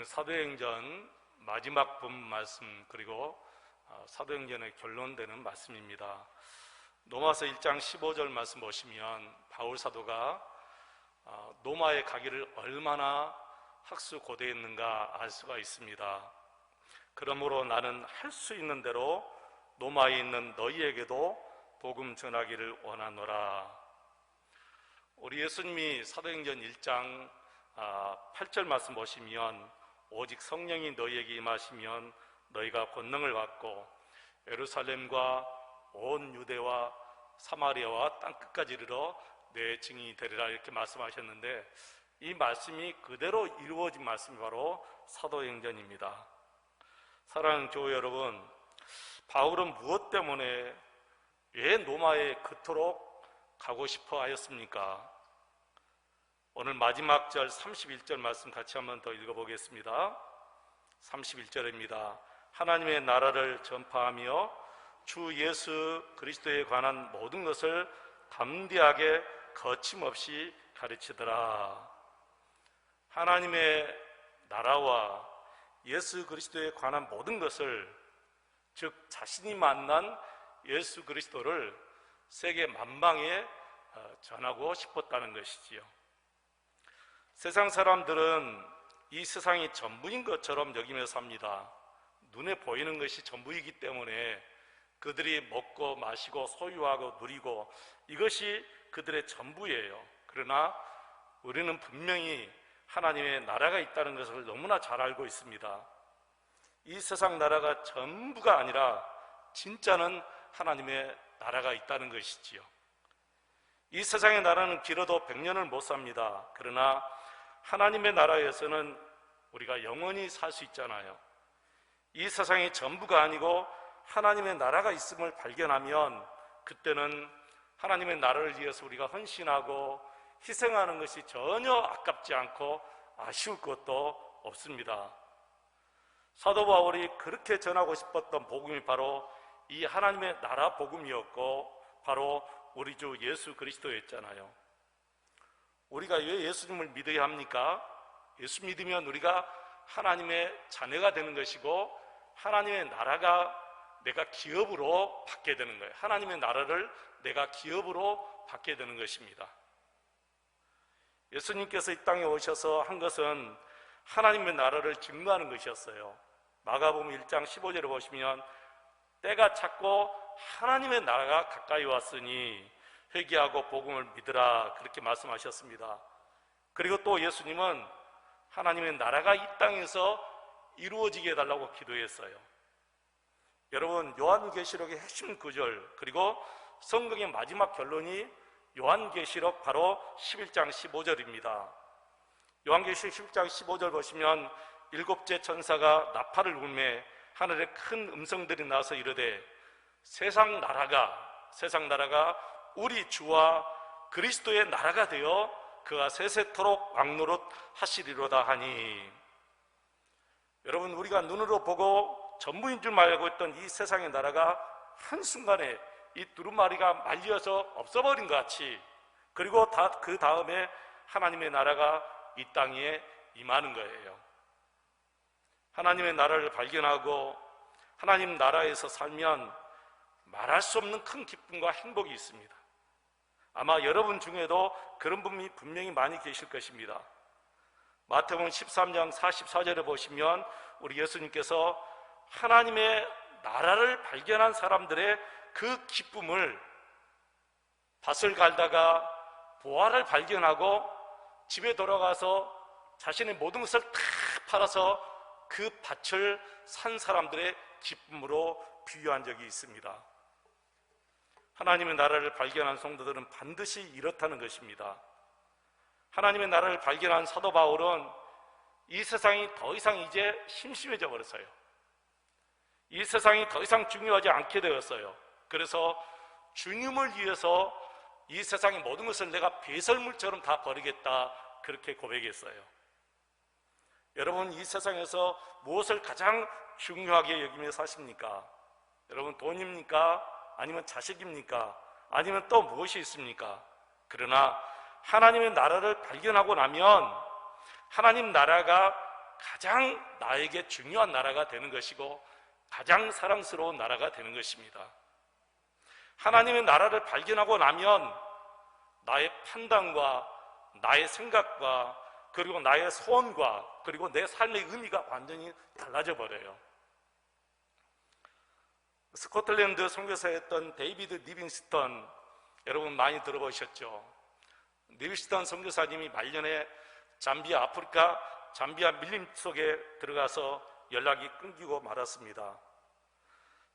오늘 사도행전 마지막 본 말씀, 그리고 사도행전의 결론되는 말씀입니다. 로마서 1장 15절 말씀 보시면 바울 사도가 로마에 가기를 얼마나 학수고대했는가 알 수가 있습니다. 그러므로 나는 할 수 있는 대로 로마에 있는 너희에게도 복음 전하기를 원하노라. 우리 예수님이 사도행전 1장 8절 말씀 보시면 오직 성령이 너희에게 임하시면 너희가 권능을 받고 예루살렘과 온 유대와 사마리아와 땅끝까지 이르러 내 증인이 되리라, 이렇게 말씀하셨는데, 이 말씀이 그대로 이루어진 말씀이 바로 사도행전입니다. 사랑하는 교회 여러분, 바울은 무엇 때문에 왜 로마에 그토록 가고 싶어 하였습니까? 오늘 마지막 절 31절 말씀 같이 한번 더 읽어보겠습니다. 31절입니다. 하나님의 나라를 전파하며 주 예수 그리스도에 관한 모든 것을 담대하게 거침없이 가르치더라. 하나님의 나라와 예수 그리스도에 관한 모든 것을, 즉 자신이 만난 예수 그리스도를 세계 만방에 전하고 싶었다는 것이지요. 세상 사람들은 이 세상이 전부인 것처럼 여기며 삽니다. 눈에 보이는 것이 전부이기 때문에 그들이 먹고 마시고 소유하고 누리고 이것이 그들의 전부예요. 그러나 우리는 분명히 하나님의 나라가 있다는 것을 너무나 잘 알고 있습니다. 이 세상 나라가 전부가 아니라 진짜는 하나님의 나라가 있다는 것이지요. 이 세상의 나라는 길어도 100년을 못 삽니다. 그러나 하나님의 나라에서는 우리가 영원히 살 수 있잖아요. 이 세상이 전부가 아니고 하나님의 나라가 있음을 발견하면 그때는 하나님의 나라를 위해서 우리가 헌신하고 희생하는 것이 전혀 아깝지 않고 아쉬울 것도 없습니다. 사도 바울이 그렇게 전하고 싶었던 복음이 바로 이 하나님의 나라 복음이었고, 바로 우리 주 예수 그리스도였잖아요. 우리가 왜 예수님을 믿어야 합니까? 예수 믿으면 우리가 하나님의 자녀가 되는 것이고, 하나님의 나라가 내가 기업으로 받게 되는 거예요. 하나님의 나라를 내가 기업으로 받게 되는 것입니다. 예수님께서 이 땅에 오셔서 한 것은 하나님의 나라를 증거하는 것이었어요. 마가복음 1장 15절에 보시면 때가 찼고 하나님의 나라가 가까이 왔으니 회개하고 복음을 믿으라, 그렇게 말씀하셨습니다. 그리고 또 예수님은 하나님의 나라가 이 땅에서 이루어지게 해달라고 기도했어요. 여러분, 요한계시록의 핵심 구절, 그리고 성경의 마지막 결론이 요한계시록 바로 11장 15절입니다. 요한계시록 11장 15절 보시면 일곱째 천사가 나팔을 울매 하늘에 큰 음성들이 나서 이르되 세상 나라가 우리 주와 그리스도의 나라가 되어 그가 세세토록 왕노릇 하시리로다 하니, 여러분, 우리가 눈으로 보고 전부인 줄 알고 있던 이 세상의 나라가 한순간에 이 두루마리가 말려서 없어버린 것 같이, 그리고 그 다음에 하나님의 나라가 이 땅에 임하는 거예요. 하나님의 나라를 발견하고 하나님 나라에서 살면 말할 수 없는 큰 기쁨과 행복이 있습니다. 아마 여러분 중에도 그런 분이 분명히 많이 계실 것입니다. 마태복음 13장 44절에 보시면 우리 예수님께서 하나님의 나라를 발견한 사람들의 그 기쁨을, 밭을 갈다가 보화를 발견하고 집에 돌아가서 자신의 모든 것을 다 팔아서 그 밭을 산 사람들의 기쁨으로 비유한 적이 있습니다. 하나님의 나라를 발견한 성도들은 반드시 이렇다는 것입니다. 하나님의 나라를 발견한 사도 바울은 이 세상이 더 이상 이제 심심해져 버렸어요. 이 세상이 더 이상 중요하지 않게 되었어요. 그래서 주님을 위해서 이 세상의 모든 것을 내가 배설물처럼 다 버리겠다, 그렇게 고백했어요. 여러분, 이 세상에서 무엇을 가장 중요하게 여기며 사십니까? 여러분, 돈입니까? 아니면 자식입니까? 아니면 또 무엇이 있습니까? 그러나 하나님의 나라를 발견하고 나면 하나님 나라가 가장 나에게 중요한 나라가 되는 것이고 가장 사랑스러운 나라가 되는 것입니다. 하나님의 나라를 발견하고 나면 나의 판단과 나의 생각과 그리고 나의 소원과 그리고 내 삶의 의미가 완전히 달라져 버려요. 스코틀랜드 선교사였던 데이비드 리빙스턴, 여러분 많이 들어보셨죠? 리빙스턴 선교사님이 말년에 잠비아 밀림 속에 들어가서 연락이 끊기고 말았습니다.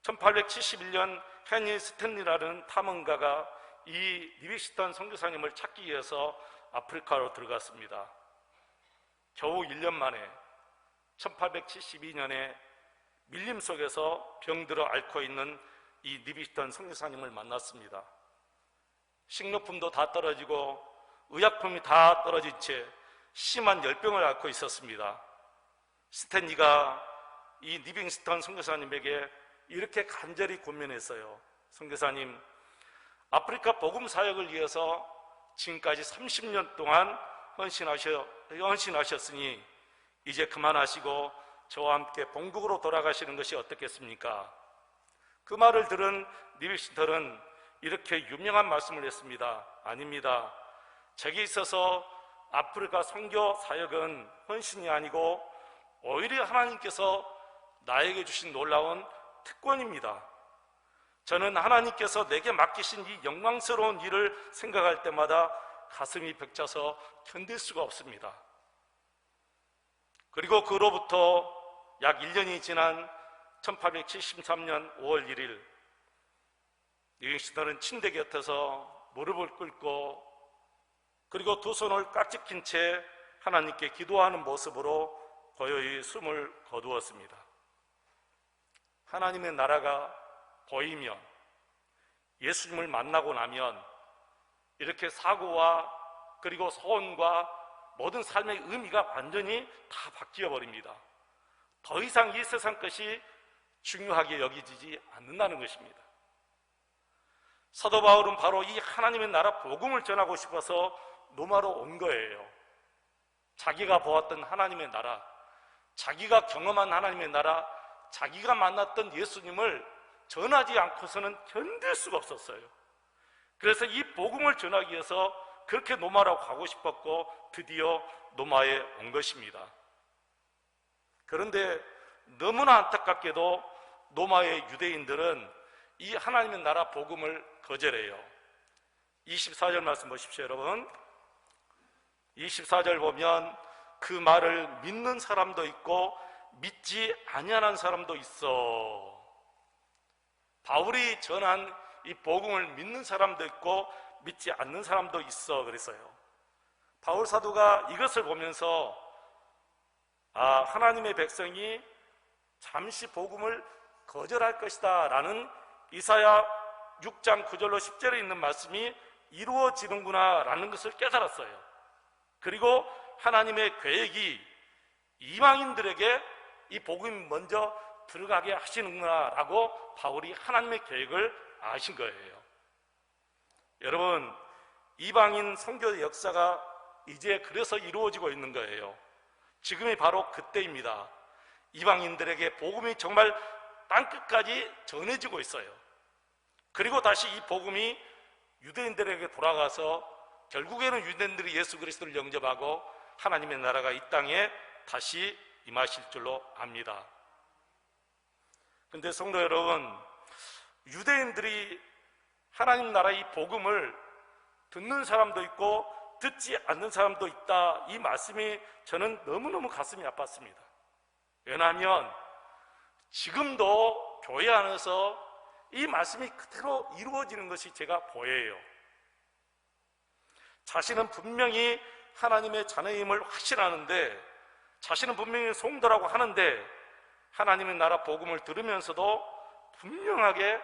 1871년 헨리 스탠리라는 탐험가가 이 리빙스턴 선교사님을 찾기 위해서 아프리카로 들어갔습니다. 겨우 1년 만에 1872년에 밀림 속에서 병들어 앓고 있는 이 리빙스턴 선교사님을 만났습니다. 식료품도 다 떨어지고 의약품이 다 떨어진 채 심한 열병을 앓고 있었습니다. 스탠리가 이 리빙스턴 선교사님에게 이렇게 간절히 고민했어요. 선교사님, 아프리카 복음 사역을 위해서 지금까지 30년 동안 헌신하셨으니 이제 그만하시고 저와 함께 본국으로 돌아가시는 것이 어떻겠습니까? 그 말을 들은 리빙스턴은 이렇게 유명한 말씀을 했습니다. 아닙니다. 제게 있어서 아프리카 선교 사역은 헌신이 아니고 오히려 하나님께서 나에게 주신 놀라운 특권입니다. 저는 하나님께서 내게 맡기신 이 영광스러운 일을 생각할 때마다 가슴이 벅차서 견딜 수가 없습니다. 그리고 그로부터 약 1년이 지난 1873년 5월 1일 리빙스턴은 침대 곁에서 무릎을 꿇고 그리고 두 손을 깍지 낀 채 하나님께 기도하는 모습으로 고요히 숨을 거두었습니다. 하나님의 나라가 보이면, 예수님을 만나고 나면 이렇게 사고와 그리고 소원과 모든 삶의 의미가 완전히 다 바뀌어 버립니다. 더 이상 이 세상 것이 중요하게 여기지지 않는다는 것입니다. 사도 바울은 바로 이 하나님의 나라 복음을 전하고 싶어서 로마로 온 거예요. 자기가 보았던 하나님의 나라, 자기가 경험한 하나님의 나라, 자기가 만났던 예수님을 전하지 않고서는 견딜 수가 없었어요. 그래서 이 복음을 전하기 위해서 그렇게 로마로 가고 싶었고 드디어 로마에 온 것입니다. 그런데 너무나 안타깝게도 로마의 유대인들은 이 하나님의 나라 복음을 거절해요. 24절 말씀 보십시오, 여러분. 24절 보면 그 말을 믿는 사람도 있고 믿지 아니하는 사람도 있어. 바울이 전한 이 복음을 믿는 사람도 있고 믿지 않는 사람도 있어 그랬어요. 바울 사도가 이것을 보면서 하나님의 백성이 잠시 복음을 거절할 것이다 라는 이사야 6장 9절로 10절에 있는 말씀이 이루어지는구나 라는 것을 깨달았어요. 그리고 하나님의 계획이 이방인들에게 이 복음이 먼저 들어가게 하시는구나 라고 바울이 하나님의 계획을 아신 거예요. 여러분, 이방인 선교 역사가 이제 그래서 이루어지고 있는 거예요. 지금이 바로 그때입니다. 이방인들에게 복음이 정말 땅끝까지 전해지고 있어요. 그리고 다시 이 복음이 유대인들에게 돌아가서 결국에는 유대인들이 예수 그리스도를 영접하고 하나님의 나라가 이 땅에 다시 임하실 줄로 압니다. 그런데 성도 여러분, 유대인들이 하나님 나라의 이 복음을 듣는 사람도 있고 듣지 않는 사람도 있다, 이 말씀이 저는 너무너무 가슴이 아팠습니다. 왜냐하면 지금도 교회 안에서 이 말씀이 그대로 이루어지는 것이 제가 보여요. 자신은 분명히 하나님의 자녀임을 확신하는데, 자신은 분명히 성도라고 하는데 하나님의 나라 복음을 들으면서도 분명하게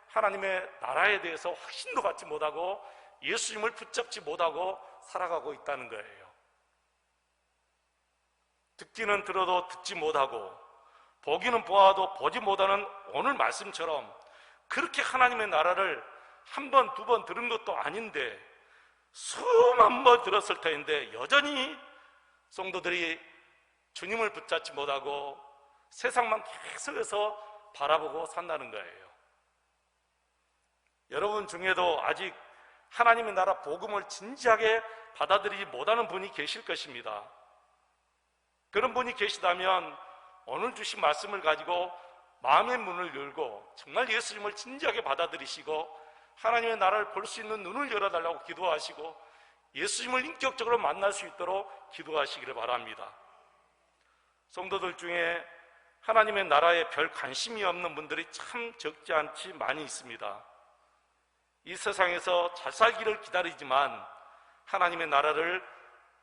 하나님의 나라에 대해서 확신도 갖지 못하고 예수님을 붙잡지 못하고 살아가고 있다는 거예요. 듣기는 들어도 듣지 못하고 보기는 보아도 보지 못하는 오늘 말씀처럼 그렇게 하나님의 나라를 한 번, 두 번 들은 것도 아닌데 수만 번 들었을 텐데 여전히 성도들이 주님을 붙잡지 못하고 세상만 계속해서 바라보고 산다는 거예요. 여러분 중에도 아직 하나님의 나라 복음을 진지하게 받아들이지 못하는 분이 계실 것입니다. 그런 분이 계시다면 오늘 주신 말씀을 가지고 마음의 문을 열고 정말 예수님을 진지하게 받아들이시고 하나님의 나라를 볼 수 있는 눈을 열어달라고 기도하시고 예수님을 인격적으로 만날 수 있도록 기도하시기를 바랍니다. 성도들 중에 하나님의 나라에 별 관심이 없는 분들이 참 적지 않지 많이 있습니다. 이 세상에서 잘 살기를 기다리지만 하나님의 나라를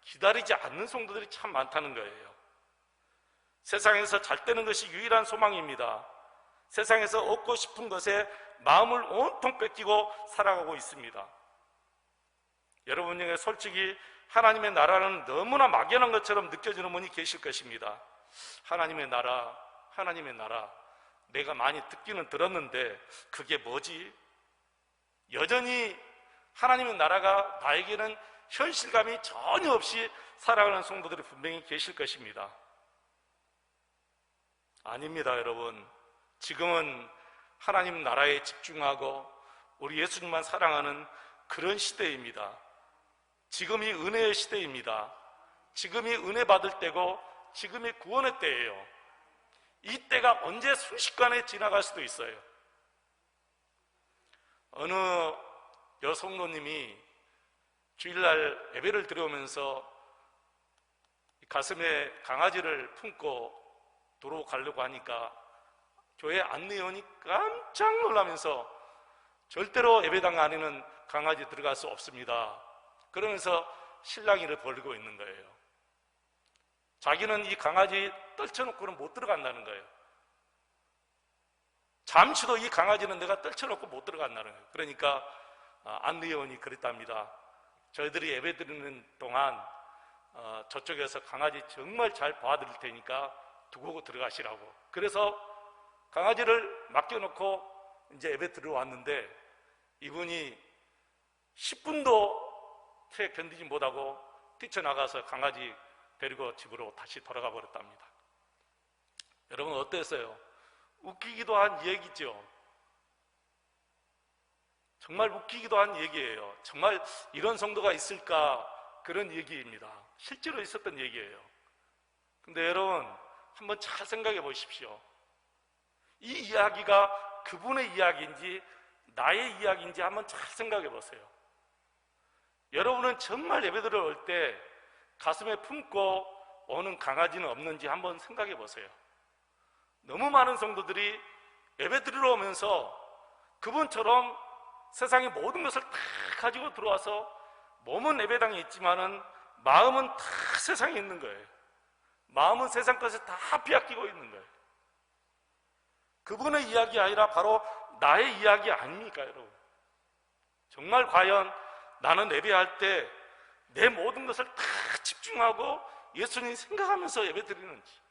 기다리지 않는 성도들이 참 많다는 거예요. 세상에서 잘 되는 것이 유일한 소망입니다. 세상에서 얻고 싶은 것에 마음을 온통 뺏기고 살아가고 있습니다. 여러분 중에 솔직히 하나님의 나라는 너무나 막연한 것처럼 느껴지는 분이 계실 것입니다. 하나님의 나라, 하나님의 나라, 내가 많이 듣기는 들었는데 그게 뭐지? 여전히 하나님의 나라가 나에게는 현실감이 전혀 없이 살아가는 성도들이 분명히 계실 것입니다. 아닙니다, 여러분. 지금은 하나님 나라에 집중하고 우리 예수님만 사랑하는 그런 시대입니다. 지금이 은혜의 시대입니다. 지금이 은혜 받을 때고 지금이 구원의 때예요. 이 때가 언제 순식간에 지나갈 수도 있어요. 어느 여성노님이 주일날 예배를 드려오면서 가슴에 강아지를 품고 들어가려고 하니까 교회 안내원이 깜짝 놀라면서 절대로 예배당 안에는 강아지 들어갈 수 없습니다. 그러면서 실랑이를 벌이고 있는 거예요. 자기는 이 강아지 떨쳐놓고는 못 들어간다는 거예요. 잠시도 이 강아지는 내가 떨쳐놓고 못 들어간다는 거예요. 그러니까 안내원이 그랬답니다. 저희들이 예배 드리는 동안 저쪽에서 강아지 정말 잘 봐드릴 테니까 두고 들어가시라고. 그래서 강아지를 맡겨놓고 이제 예배 들어왔는데 이분이 10분도 채 견디지 못하고 뛰쳐나가서 강아지 데리고 집으로 다시 돌아가 버렸답니다. 여러분 어땠어요? 웃기기도 한 얘기죠. 정말 웃기기도 한 얘기예요. 정말 이런 성도가 있을까 그런 얘기입니다. 실제로 있었던 얘기예요. 근데 여러분 한번 잘 생각해 보십시오. 이 이야기가 그분의 이야기인지 나의 이야기인지 한번 잘 생각해 보세요. 여러분은 정말 예배드려 올 때 가슴에 품고 오는 강아지는 없는지 한번 생각해 보세요. 너무 많은 성도들이 예배드리러 오면서 그분처럼 세상의 모든 것을 다 가지고 들어와서 몸은 예배당에 있지만은 마음은 다 세상에 있는 거예요. 마음은 세상 것을 다 빼앗기고 있는 거예요. 그분의 이야기 아니라 바로 나의 이야기 아닙니까, 여러분? 정말 과연 나는 예배할 때 내 모든 것을 다 집중하고 예수님 생각하면서 예배 드리는지.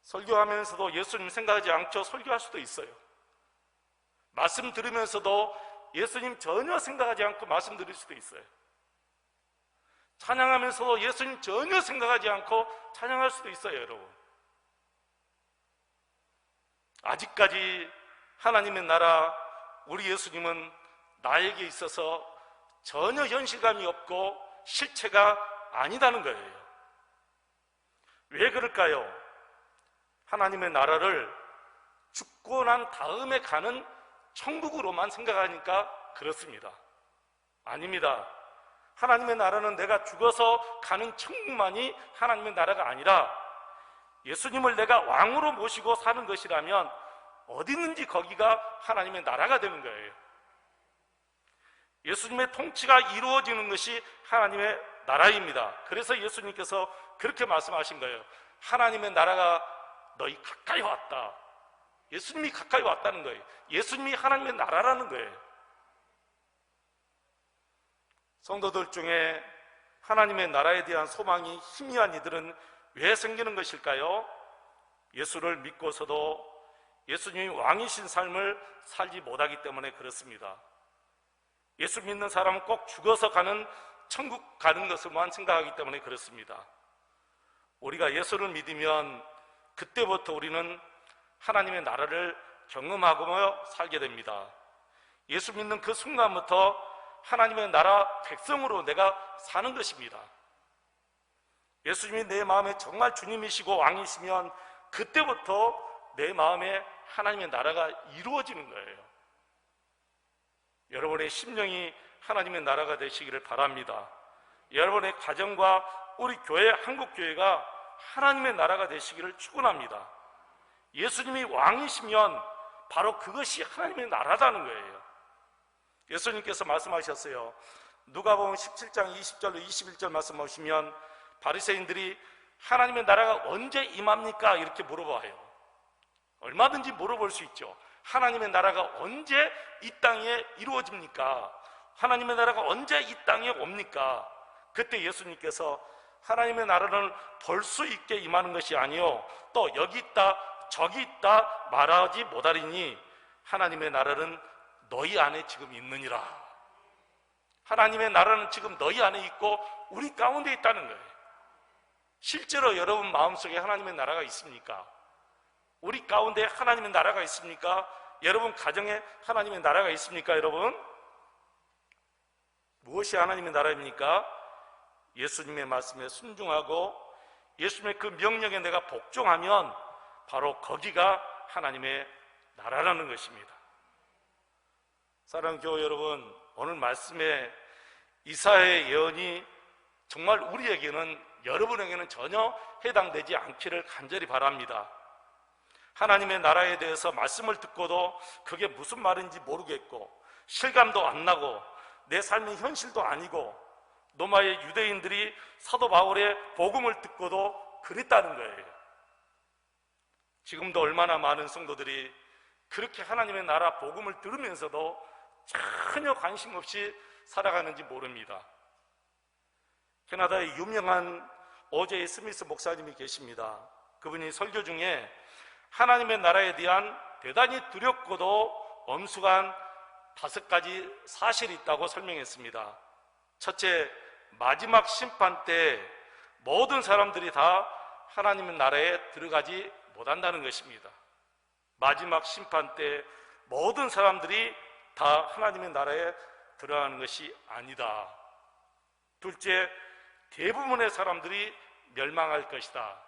설교하면서도 예수님 생각하지 않고 설교할 수도 있어요. 말씀 들으면서도 예수님 전혀 생각하지 않고 말씀 드릴 수도 있어요. 찬양하면서도 예수님 전혀 생각하지 않고 찬양할 수도 있어요, 여러분. 아직까지 하나님의 나라, 우리 예수님은 나에게 있어서 전혀 현실감이 없고 실체가 아니다는 거예요. 왜 그럴까요? 하나님의 나라를 죽고 난 다음에 가는 천국으로만 생각하니까 그렇습니다. 아닙니다. 하나님의 나라는 내가 죽어서 가는 천국만이 하나님의 나라가 아니라 예수님을 내가 왕으로 모시고 사는 것이라면 어디 있는지 거기가 하나님의 나라가 되는 거예요. 예수님의 통치가 이루어지는 것이 하나님의 나라입니다. 그래서 예수님께서 그렇게 말씀하신 거예요. 하나님의 나라가 너희 가까이 왔다. 예수님이 가까이 왔다는 거예요. 예수님이 하나님의 나라라는 거예요. 성도들 중에 하나님의 나라에 대한 소망이 희미한 이들은 왜 생기는 것일까요? 예수를 믿고서도 예수님이 왕이신 삶을 살지 못하기 때문에 그렇습니다. 예수 믿는 사람은 꼭 죽어서 가는 천국 가는 것을만 생각하기 때문에 그렇습니다. 우리가 예수를 믿으면 그때부터 우리는 하나님의 나라를 경험하고 살게 됩니다. 예수 믿는 그 순간부터 하나님의 나라 백성으로 내가 사는 것입니다. 예수님이 내 마음에 정말 주님이시고 왕이시면 그때부터 내 마음에 하나님의 나라가 이루어지는 거예요. 여러분의 심령이 하나님의 나라가 되시기를 바랍니다. 여러분의 가정과 우리 교회, 한국교회가 하나님의 나라가 되시기를 축원합니다. 예수님이 왕이시면 바로 그것이 하나님의 나라라는 거예요. 예수님께서 말씀하셨어요. 누가복음 17장 20절로 21절 말씀 보시면 바리새인들이 하나님의 나라가 언제 임합니까? 이렇게 물어봐요. 얼마든지 물어볼 수 있죠. 하나님의 나라가 언제 이 땅에 이루어집니까? 하나님의 나라가 언제 이 땅에 옵니까? 그때 예수님께서 하나님의 나라는 볼 수 있게 임하는 것이 아니요 또 여기 있다 저기 있다 말하지 못하리니 하나님의 나라는 너희 안에 지금 있느니라. 하나님의 나라는 지금 너희 안에 있고 우리 가운데 있다는 거예요. 실제로 여러분 마음속에 하나님의 나라가 있습니까? 우리 가운데 하나님의 나라가 있습니까? 여러분 가정에 하나님의 나라가 있습니까? 여러분 무엇이 하나님의 나라입니까? 예수님의 말씀에 순종하고 예수님의 그 명령에 내가 복종하면 바로 거기가 하나님의 나라라는 것입니다. 사랑하는 교회 여러분, 오늘 말씀에 이사야의 예언이 정말 우리에게는, 여러분에게는 전혀 해당되지 않기를 간절히 바랍니다. 하나님의 나라에 대해서 말씀을 듣고도 그게 무슨 말인지 모르겠고 실감도 안 나고 내 삶의 현실도 아니고 로마의 유대인들이 사도 바울의 복음을 듣고도 그랬다는 거예요. 지금도 얼마나 많은 성도들이 그렇게 하나님의 나라 복음을 들으면서도 전혀 관심 없이 살아가는지 모릅니다. 캐나다의 유명한 오제이 스미스 목사님이 계십니다. 그분이 설교 중에 하나님의 나라에 대한 대단히 두렵고도 엄숙한 5가지 사실이 있다고 설명했습니다. 첫째, 마지막 심판 때 모든 사람들이 다 하나님의 나라에 들어가지 못한다는 것입니다. 마지막 심판 때 모든 사람들이 다 하나님의 나라에 들어가는 것이 아니다. 둘째, 대부분의 사람들이 멸망할 것이다.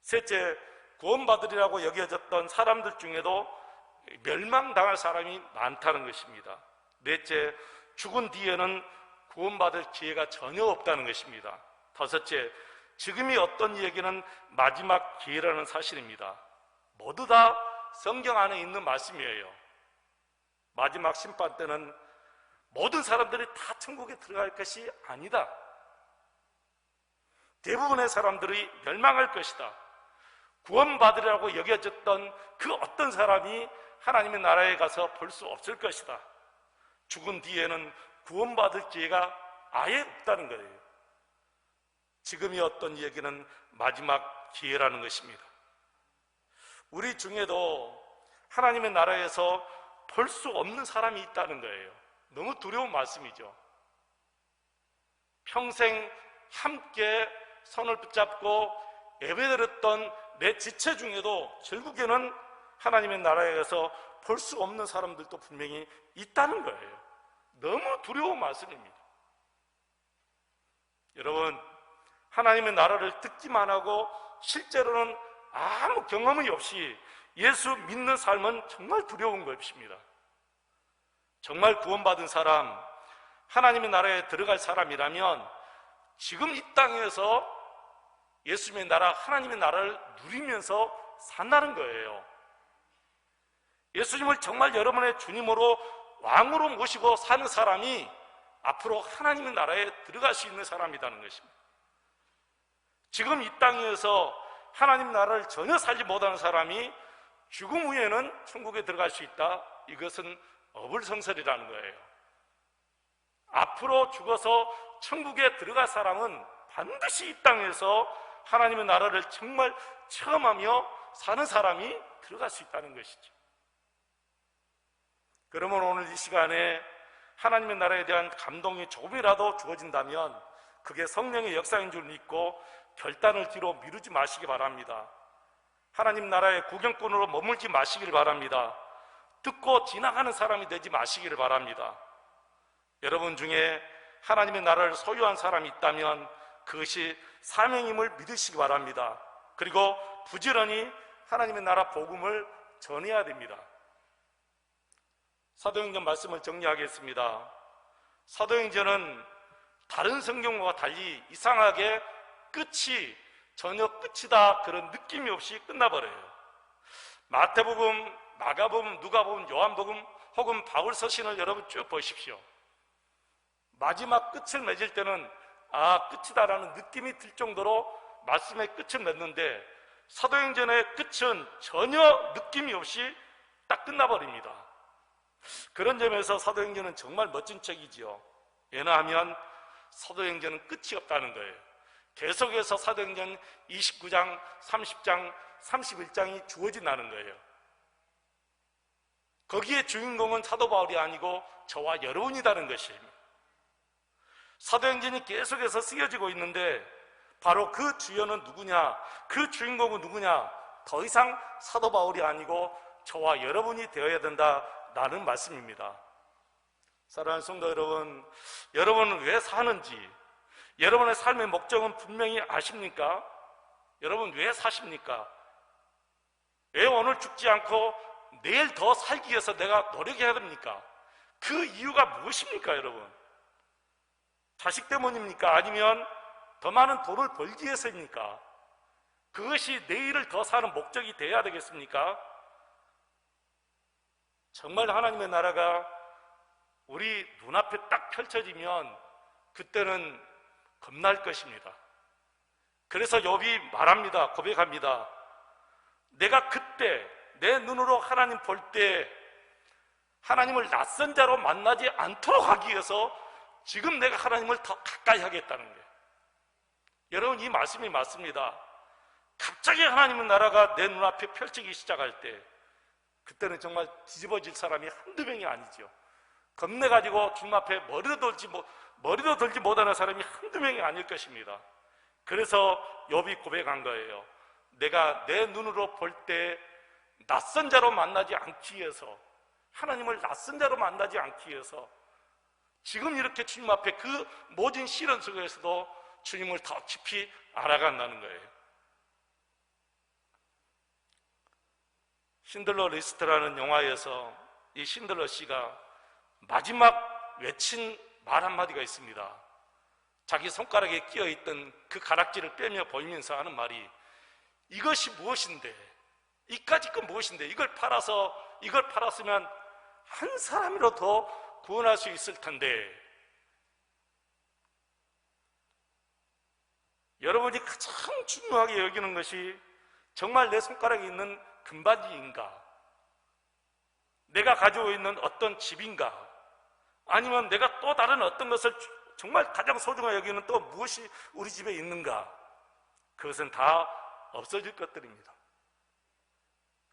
셋째, 구원받으리라고 여겨졌던 사람들 중에도 멸망당할 사람이 많다는 것입니다. 넷째, 죽은 뒤에는 구원받을 기회가 전혀 없다는 것입니다. 다섯째, 지금이 어떤 얘기는 마지막 기회라는 사실입니다. 모두 다 성경 안에 있는 말씀이에요. 마지막 심판 때는 모든 사람들이 다 천국에 들어갈 것이 아니다. 대부분의 사람들이 멸망할 것이다. 구원받으리라고 여겨졌던 그 어떤 사람이 하나님의 나라에 가서 볼 수 없을 것이다. 죽은 뒤에는 구원받을 기회가 아예 없다는 거예요. 지금이 어떤 얘기는 마지막 기회라는 것입니다. 우리 중에도 하나님의 나라에서 볼 수 없는 사람이 있다는 거예요. 너무 두려운 말씀이죠. 평생 함께 손을 붙잡고 예배드렸던 내 지체 중에도 결국에는 하나님의 나라에 가서 볼 수 없는 사람들도 분명히 있다는 거예요. 너무 두려운 말씀입니다. 여러분, 하나님의 나라를 듣기만 하고 실제로는 아무 경험이 없이 예수 믿는 삶은 정말 두려운 것입니다. 정말 구원받은 사람, 하나님의 나라에 들어갈 사람이라면 지금 이 땅에서 예수님의 나라, 하나님의 나라를 누리면서 산다는 거예요. 예수님을 정말 여러분의 주님으로 왕으로 모시고 사는 사람이 앞으로 하나님의 나라에 들어갈 수 있는 사람이라는 것입니다. 지금 이 땅에서 하나님 나라를 전혀 살지 못하는 사람이 죽음 후에는 천국에 들어갈 수 있다. 이것은 어불성설이라는 거예요. 앞으로 죽어서 천국에 들어갈 사람은 반드시 이 땅에서 하나님의 나라를 정말 체험하며 사는 사람이 들어갈 수 있다는 것이죠. 그러면 오늘 이 시간에 하나님의 나라에 대한 감동이 조금이라도 주어진다면 그게 성령의 역사인 줄 믿고 결단을 뒤로 미루지 마시기 바랍니다. 하나님 나라의 구경꾼으로 머물지 마시길 바랍니다. 듣고 지나가는 사람이 되지 마시기를 바랍니다. 여러분 중에 하나님의 나라를 소유한 사람이 있다면 그것이 사명임을 믿으시기 바랍니다. 그리고 부지런히 하나님의 나라 복음을 전해야 됩니다. 사도행전 말씀을 정리하겠습니다. 사도행전은 다른 성경과 달리 이상하게 끝이 전혀 끝이다 그런 느낌이 없이 끝나버려요. 마태복음, 마가복음, 누가복음, 요한복음 혹은 바울서신을 여러분 쭉 보십시오. 마지막 끝을 맺을 때는 끝이다라는 느낌이 들 정도로 말씀의 끝을 맺는데 사도행전의 끝은 전혀 느낌이 없이 딱 끝나버립니다. 그런 점에서 사도행전은 정말 멋진 책이지요. 왜냐하면 사도행전은 끝이 없다는 거예요. 계속해서 사도행전 29장, 30장, 31장이 주어진다는 거예요. 거기에 주인공은 사도 바울이 아니고 저와 여러분이라는 것입니다. 사도행전이 계속해서 쓰여지고 있는데 바로 그 주연은 누구냐, 그 주인공은 누구냐, 더 이상 사도 바울이 아니고 저와 여러분이 되어야 된다라는 말씀입니다. 사랑하는 성도 여러분, 여러분은 왜 사는지, 여러분의 삶의 목적은 분명히 아십니까? 여러분 왜 사십니까? 왜 오늘 죽지 않고 내일 더 살기 위해서 내가 노력해야 됩니까? 그 이유가 무엇입니까, 여러분? 자식 때문입니까? 아니면 더 많은 돈을 벌기 위해서입니까? 그것이 내일을 더 사는 목적이 되어야 되겠습니까? 정말 하나님의 나라가 우리 눈앞에 딱 펼쳐지면 그때는 겁날 것입니다. 그래서 욥이 말합니다. 고백합니다. 내가 그때 내 눈으로 하나님 볼 때 하나님을 낯선 자로 만나지 않도록 하기 위해서 지금 내가 하나님을 더 가까이 하겠다는 거예요. 여러분, 이 말씀이 맞습니다. 갑자기 하나님의 나라가 내 눈앞에 펼치기 시작할 때 그때는 정말 뒤집어질 사람이 한두 명이 아니죠. 겁내가지고 주님 앞에 머리도 들지 못하는 사람이 한두 명이 아닐 것입니다. 그래서 욥이 고백한 거예요. 내가 내 눈으로 볼 때 낯선 자로 만나지 않기 위해서, 하나님을 낯선 자로 만나지 않기 위해서 지금 이렇게 주님 앞에 그 모진 시련 속에서도 주님을 더 깊이 알아간다는 거예요. 신들러 리스트라는 영화에서 이 신들러 씨가 마지막 외친 말 한마디가 있습니다. 자기 손가락에 끼어있던 그 가락지를 빼며 보이면서 하는 말이, 이것이 무엇인데, 이까짓 건 무엇인데, 이걸 팔았으면 한 사람이라도 더 구원할 수 있을 텐데. 여러분이 가장 중요하게 여기는 것이 정말 내 손가락에 있는 금반지인가, 내가 가지고 있는 어떤 집인가, 아니면 내가 또 다른 어떤 것을 정말 가장 소중하게 여기는 또 무엇이 우리 집에 있는가? 그것은 다 없어질 것들입니다.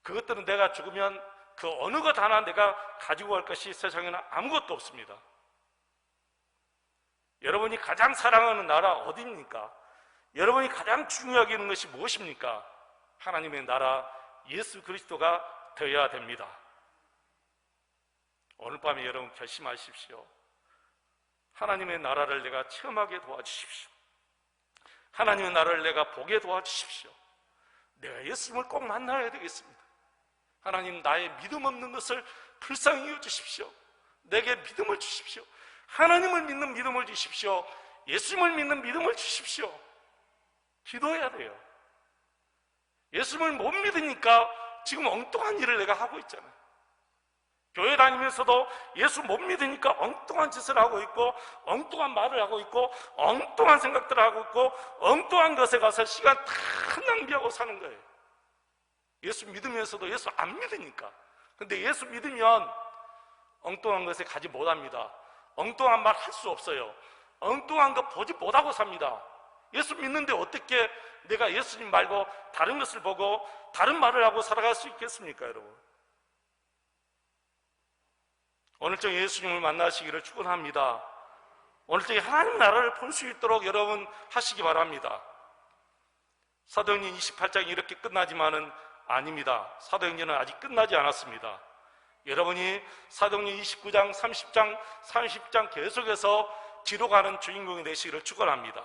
그것들은 내가 죽으면 그 어느 것 하나 내가 가지고 갈 것이 세상에는 아무것도 없습니다. 여러분이 가장 사랑하는 나라 어디입니까? 여러분이 가장 중요하게 여기는 것이 무엇입니까? 하나님의 나라 예수 그리스도가 되어야 됩니다. 오늘 밤에 여러분 결심하십시오. 하나님의 나라를 내가 체험하게 도와주십시오. 하나님의 나라를 내가 보게 도와주십시오. 내가 예수님을 꼭 만나야 되겠습니다. 하나님, 나의 믿음 없는 것을 불쌍히 여주십시오. 내게 믿음을 주십시오. 하나님을 믿는 믿음을 주십시오. 예수님을 믿는 믿음을 주십시오. 기도해야 돼요. 예수님을 못 믿으니까 지금 엉뚱한 일을 내가 하고 있잖아요. 교회 다니면서도 예수 못 믿으니까 엉뚱한 짓을 하고 있고, 엉뚱한 말을 하고 있고, 엉뚱한 생각들을 하고 있고, 엉뚱한 것에 가서 시간 다 낭비하고 사는 거예요. 예수 믿으면서도 예수 안 믿으니까. 근데 예수 믿으면 엉뚱한 것에 가지 못합니다. 엉뚱한 말 할 수 없어요. 엉뚱한 거 보지 못하고 삽니다. 예수 믿는데 어떻게 내가 예수님 말고 다른 것을 보고 다른 말을 하고 살아갈 수 있겠습니까, 여러분? 오늘 저녁 예수님을 만나시기를 축원합니다. 오늘 저녁 하나님 나라를 볼 수 있도록 여러분 하시기 바랍니다. 사도행전 28장이 이렇게 끝나지만은 아닙니다. 사도행전은 아직 끝나지 않았습니다. 여러분이 사도행전 29장, 30장 계속해서 기록하는 주인공이 되시기를 축원합니다.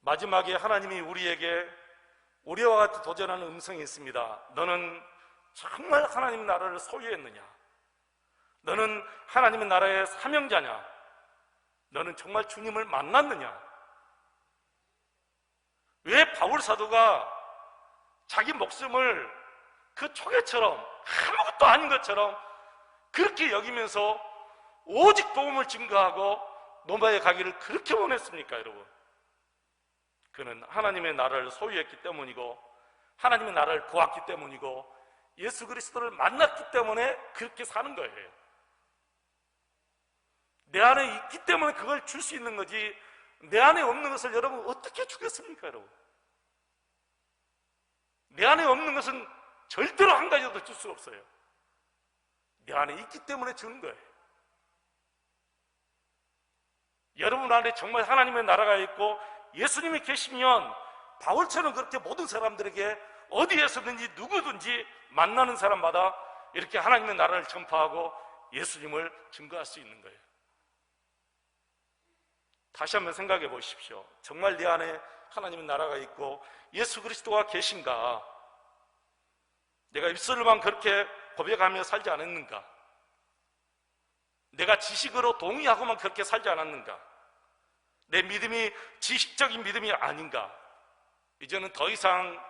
마지막에 하나님이 우리에게 우리와 같이 도전하는 음성이 있습니다. 너는 정말 하나님 나라를 소유했느냐? 너는 하나님의 나라의 사명자냐? 너는 정말 주님을 만났느냐? 왜 바울 사도가 자기 목숨을 그 초계처럼 아무것도 아닌 것처럼 그렇게 여기면서 오직 복음을 증거하고 로마에 가기를 그렇게 원했습니까, 여러분? 그는 하나님의 나라를 소유했기 때문이고 하나님의 나라를 보았기 때문이고 예수 그리스도를 만났기 때문에 그렇게 사는 거예요. 내 안에 있기 때문에 그걸 줄 수 있는 거지, 내 안에 없는 것을 여러분 어떻게 주겠습니까, 여러분? 내 안에 없는 것은 절대로 한 가지도 줄 수 없어요. 내 안에 있기 때문에 주는 거예요. 여러분 안에 정말 하나님의 나라가 있고 예수님이 계시면 바울처럼 그렇게 모든 사람들에게 어디에서든지 누구든지 만나는 사람마다 이렇게 하나님의 나라를 전파하고 예수님을 증거할 수 있는 거예요. 다시 한번 생각해 보십시오. 정말 내 안에 하나님의 나라가 있고 예수 그리스도가 계신가? 내가 입술로만 그렇게 고백하며 살지 않았는가? 내가 지식으로 동의하고만 그렇게 살지 않았는가? 내 믿음이 지식적인 믿음이 아닌가? 이제는 더 이상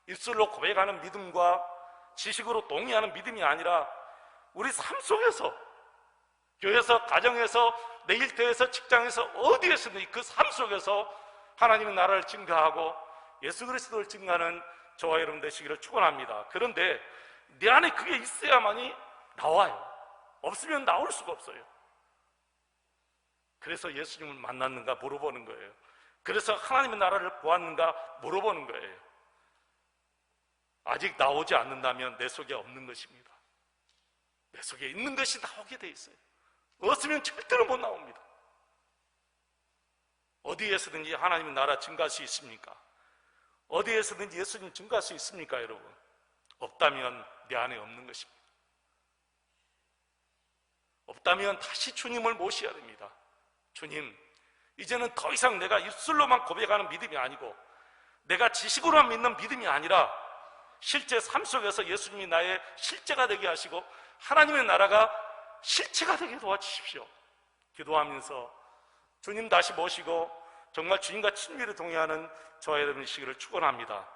입술로 고백하는 믿음과 지식으로 동의하는 믿음이 아니라 우리 삶 속에서, 교회에서, 가정에서, 내 일터에서, 직장에서, 어디에서든 그 삶 속에서 하나님의 나라를 증거하고 예수 그리스도를 증거하는 저와 여러분 되시기를 축원합니다. 그런데 내 안에 그게 있어야만이 나와요. 없으면 나올 수가 없어요. 그래서 예수님을 만났는가 물어보는 거예요. 그래서 하나님의 나라를 보았는가 물어보는 거예요. 아직 나오지 않는다면 내 속에 없는 것입니다. 내 속에 있는 것이 나오게 돼 있어요. 없으면 절대로 못 나옵니다. 어디에서든지 하나님의 나라 증거할 수 있습니까? 어디에서든지 예수님 증거할 수 있습니까, 여러분? 없다면 내 안에 없는 것입니다. 없다면 다시 주님을 모셔야 됩니다. 주님, 이제는 더 이상 내가 입술로만 고백하는 믿음이 아니고 내가 지식으로만 믿는 믿음이 아니라 실제 삶 속에서 예수님이 나의 실제가 되게 하시고 하나님의 나라가 실체가 되게 도와주십시오. 기도하면서 주님 다시 모시고 정말 주님과 친밀히 동행하는 저와 여러분이시기를 축원합니다.